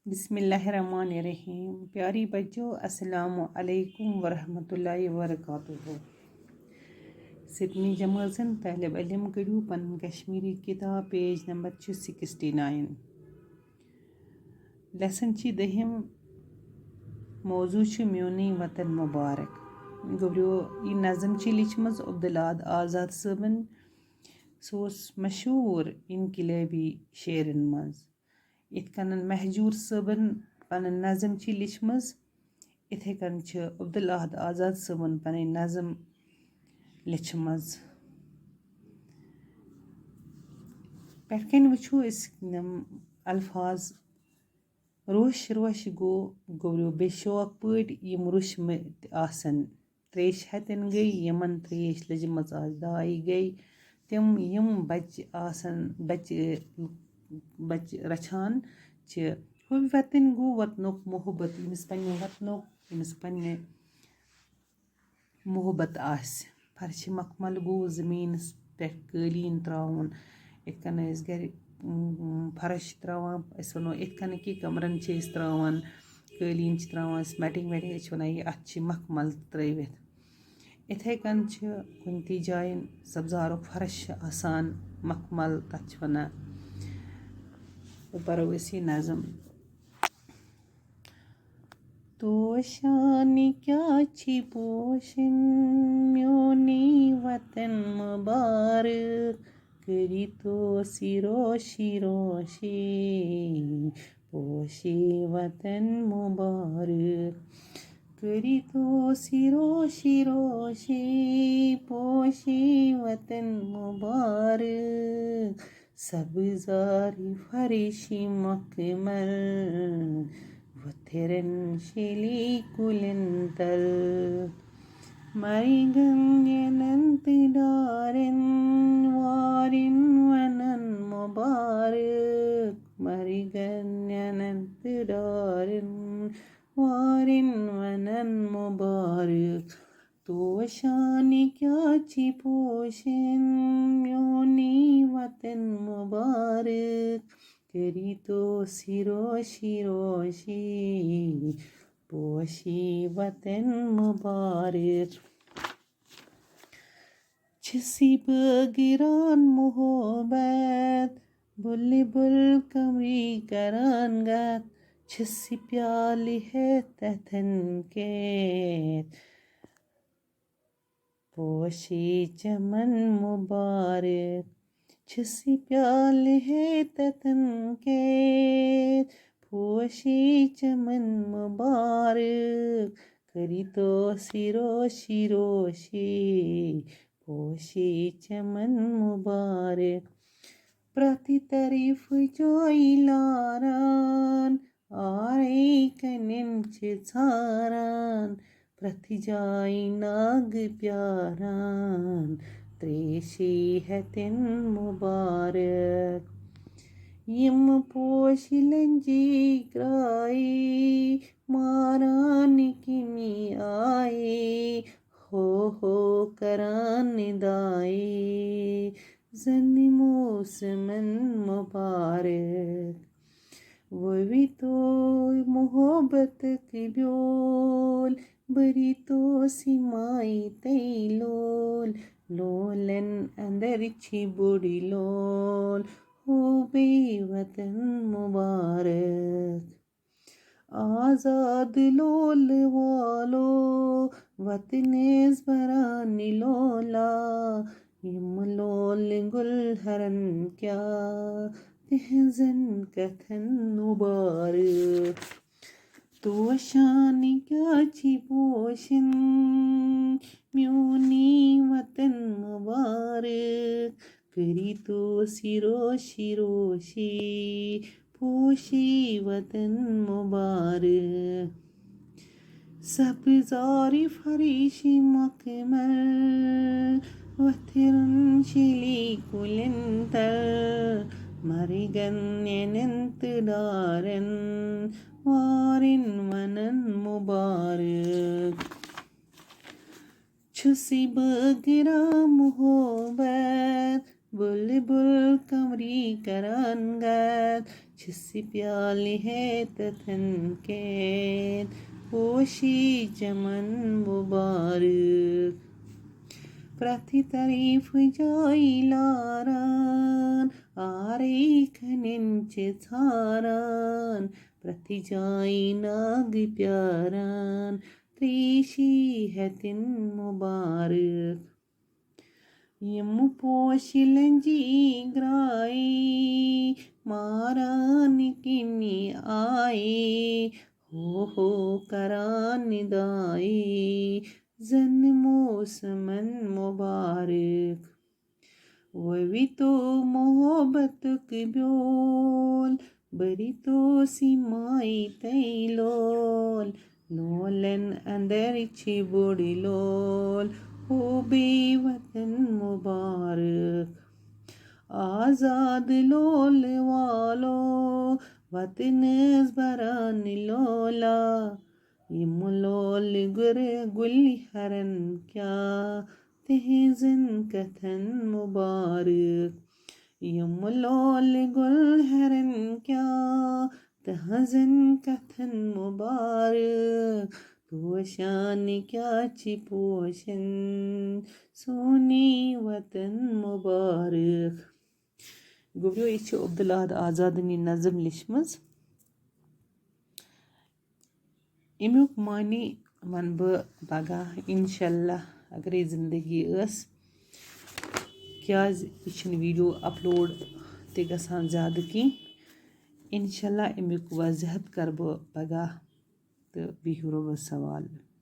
बिस्मिल्लाहिर्रहमानिर्रहीम। प्यारी बच्चों, अस्सलामु अलैकुम वरहमतुल्लाहि वबरकातुहू। सितमी जमाज़न तालिब इल्म करियो पन कश्मीरी किताब पेज नंबर 69। लेसन दहिम मौजू म्योनी वतन मुबारक। गोब्रियो यह नज़म लिचमज अब्दुल्लाद आज़ाद सबन। सोस मशहूर इनकलाबी शेरन मज। इत कन महजूर सबन पन नज़म लिचमज, इथे कन अब्दुल्लाद आज़ाद सबन पन नज़म लिचमज। पेटकन वुचो अल्फाज रोश रोश गो गोब्रियो बेशौक पट यम रुशमत आसन। त्रेश हतन गई यमन त्रेश लजमज आस दाई गई तिम यम बच्चे आसन बच्चे रछान हुव वतन गो वतनुक मोहब्बत यमिस पन्ने वतनुक यमिस पन्ने मोहब्बत आस। फर्श मखमल गो ज़मीनस पे कालीन त्राउन इत कन गर फर्श त्रावान वनो इत कन कि कमरन त्रावान कालीन त्रावान मैटिंग वैटिंग वन अत मखमल त्रवित। इथे कन कुन ती जायन सब्जारुक फर्श आसान मखमल तथ वन। परो इसी नज़म। तोशान क्या छी पोशन म्योनी वतन मुबारक करी तो सिरोशी रोशी पोशी वतन मुबारक करी तो सिरोशी रोशी पोशी वतन मुबारक सब्ज़ारी फरिशी मखमल वथिरन शिली कुलिंतल मरिगन यनंत दारन वारिन वनन मुबारक मरिगन यनंत दारन वारिन वनन मुबारक तोशान क्या छी पोशन म्योनी वतन मुबारक करी तो सिरोशी रोशी पोशी वतन मुबारक छसी बगिरान मोहब्बत बुलबुल कमरी करान गत छसी प्याली है तथन के पोशी चमन मुबारक छसी प्याल है ततन के पोशी चमन मुबारक करी तो सिरोशी रोशी पोशी चमन मुबारक प्रति तारीफ जोई लारान आरे कनिन छारान प्रति जाई नाग प्यारान त्रेशी हतिन मुबारक यम पोश लंजी क्राई मारान किमी आए हो करान दाए जन मौसमन मुबारक वही तो मोहब्बत की ब्योल बरी तो सिमाई तैलोल लोलन अंदर छी बुड़ी लोल हो बे वतन मुबारक आज़ाद लोल वालो वतनेस बरानी लोला यम लोल गुलहरन क्या तहजन कथन मुबारक तोशान क्या छी पोशन म्योनी वतन मुबारक करी तो सिरोशी रोशी पोशी वतन मुबारक सब्ज़ारी फरिशी मखमल वथिरन शिली कुलिंतल मरिगन यनंत दारन वारिन वनन मुबारक छुसी बगिरा मोहब्बत बुलबुल कमरी करान गत छिसी प्याले है तथन कैद पोशी चमन मुबारक प्रति तारीफ जाई लारान आरे खनिंचे थारान प्रति जाई नाग प्यारान त्रीशी है तिन मुबारक यम पोशिलंजी ग्राई मारान किमी आए हो करान दाई जन मौसमन मुबारक वही तो मोहब्बत की ब्योल बरी तो सीमाई तैलोल लोलन अंदर छी बुड़ी लोल हो बेवतन मुबारक आज़ाद लोल वालो वतन बरान लोला यमुलोल गुर गुल हरन क्या तहज़न कथन मुबारक यमुलोल गुल हरन क्या तहज़न कथन मुबारक पोशान क्या ची पोशन सोनी वतन मुबारक गोब्रियो यह अब्दुल्लाह आज़ादनी नज़म लिखमज अमुक मानी वन बह पगह इंशाल्लाह अगर ज़िंदगी क्याज यह वीडियो अपलोड ते गसान ज़्यादा की इंशाल्लाह अमुक वज़ाहत कर बह पगह तो बिहु रब्बस सवाल।